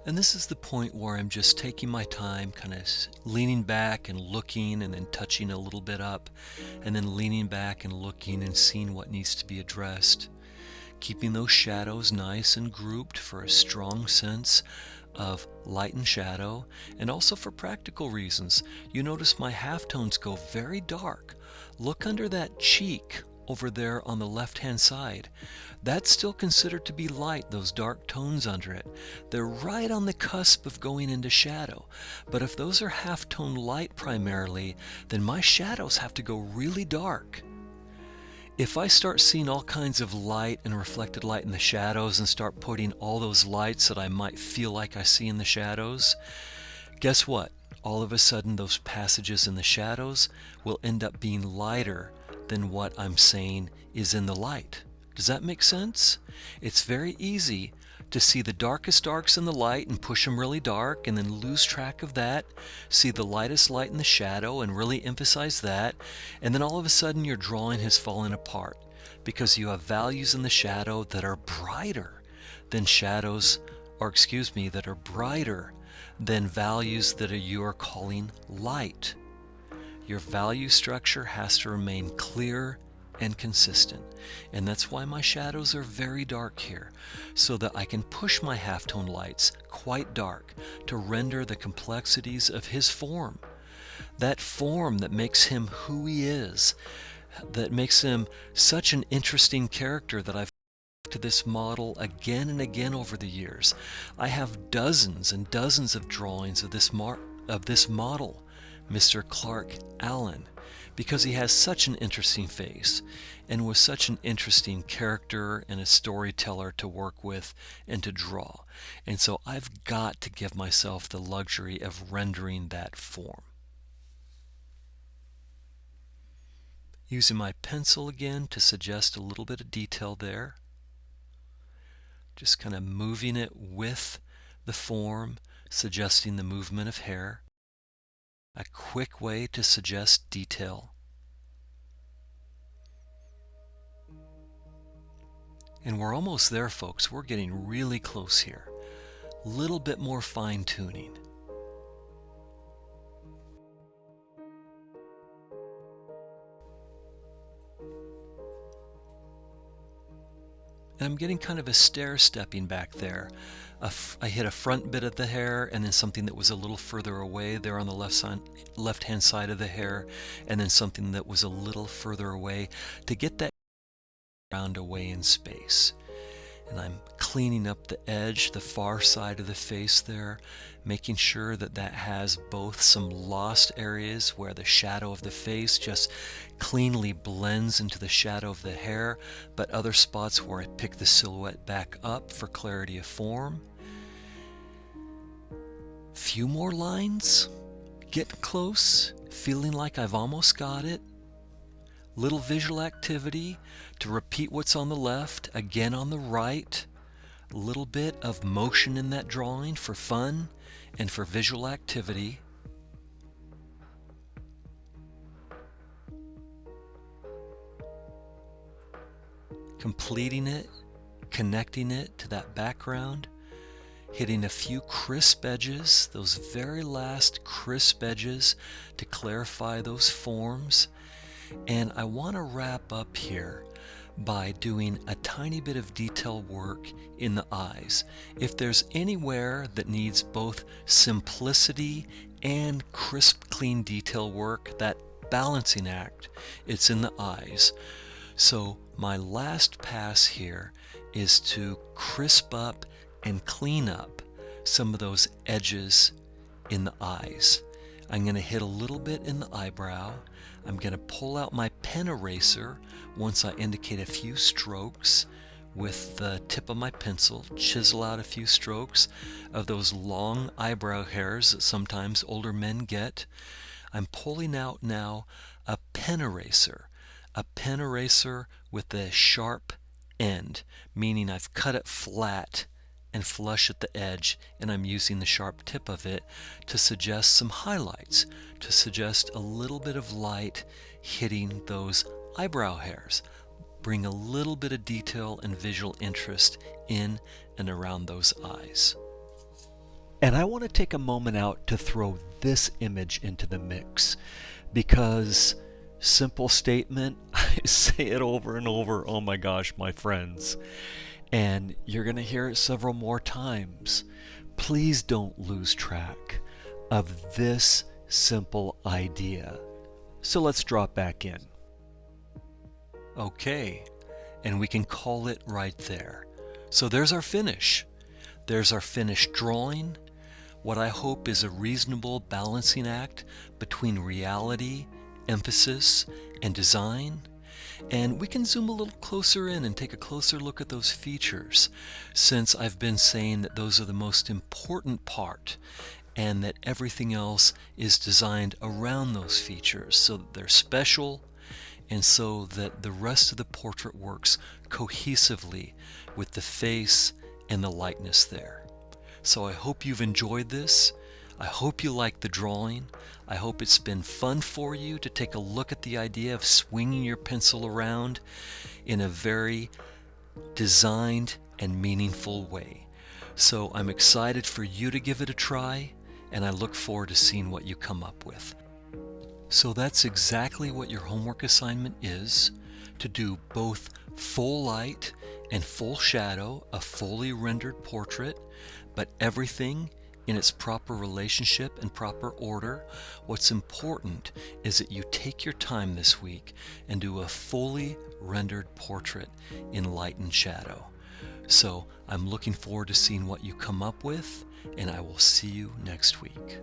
And this is the point where I'm just taking my time, kind of leaning back and looking and then touching a little bit up, and then leaning back and looking and seeing what needs to be addressed. Keeping those shadows nice and grouped for a strong sense of light and shadow, and also for practical reasons. You notice my halftones go very dark. Look under that cheek over there on the left-hand side. That's still considered to be light, those dark tones under it. They're right on the cusp of going into shadow. But if those are halftone light primarily, then my shadows have to go really dark. If I start seeing all kinds of light and reflected light in the shadows and start putting all those lights that I might feel like I see in the shadows, guess what? All of a sudden those passages in the shadows will end up being lighter than what I'm saying is in the light. Does that make sense? It's very easy to see the darkest darks in the light and push them really dark and then lose track of that, see the lightest light in the shadow and really emphasize that, and then all of a sudden your drawing has fallen apart because you have values in the shadow that are brighter than that are brighter than values that you are calling light. Your value structure has to remain clear and consistent. And that's why my shadows are very dark here, so that I can push my halftone lights quite dark to render the complexities of his form. That form that makes him who he is, that makes him such an interesting character that I've to this model again and again over the years. I have dozens and dozens of drawings of this model, Mr. Clark Allen, because he has such an interesting face and was such an interesting character and a storyteller to work with and to draw. And so I've got to give myself the luxury of rendering that form. Using my pencil again to suggest a little bit of detail there. Just kind of moving it with the form, suggesting the movement of hair. A quick way to suggest detail. And we're almost there, folks. We're getting really close here. A little bit more fine-tuning. And I'm getting kind of a stair-stepping back there. I hit a front bit of the hair and then something that was a little further away there on the left-hand side of the hair, and then something that was a little further away to get that round away in space. And I'm cleaning up the edge, the far side of the face there, making sure that that has both some lost areas where the shadow of the face just cleanly blends into the shadow of the hair, but other spots where I pick the silhouette back up for clarity of form. Few more lines, getting close, feeling like I've almost got it. Little visual activity to repeat what's on the left, again on the right. A little bit of motion in that drawing for fun and for visual activity. Completing it, connecting it to that background, hitting a few crisp edges, those very last crisp edges to clarify those forms. And I want to wrap up here by doing a tiny bit of detail work in the eyes. If there's anywhere that needs both simplicity and crisp, clean detail work, that balancing act, it's in the eyes. So my last pass here is to crisp up and clean up some of those edges in the eyes. I'm going to hit a little bit in the eyebrow. I'm going to pull out my pen eraser once I indicate a few strokes with the tip of my pencil, chisel out a few strokes of those long eyebrow hairs that sometimes older men get. I'm pulling out now a pen eraser with a sharp end, meaning I've cut it flat and flush at the edge, and I'm using the sharp tip of it to suggest some highlights, to suggest a little bit of light hitting those eyebrow hairs, bring a little bit of detail and visual interest in and around those eyes. And I want to take a moment out to throw this image into the mix because, simple statement, I say it over and over, oh my gosh, my friends, and you're going to hear it several more times. Please don't lose track of this simple idea. So let's drop back in. Okay, and we can call it right there. So there's our finish. There's our finished drawing. What I hope is a reasonable balancing act between reality, emphasis, and design. And we can zoom a little closer in and take a closer look at those features, since I've been saying that those are the most important part and that everything else is designed around those features so that they're special and so that the rest of the portrait works cohesively with the face and the likeness there. So I hope you've enjoyed this. I hope you like the drawing. I hope it's been fun for you to take a look at the idea of swinging your pencil around in a very designed and meaningful way. So I'm excited for you to give it a try, and I look forward to seeing what you come up with. So that's exactly what your homework assignment is, to do both full light and full shadow, a fully rendered portrait, but everything in its proper relationship and proper order. What's important is that you take your time this week and do a fully rendered portrait in light and shadow. So I'm looking forward to seeing what you come up with, and I will see you next week.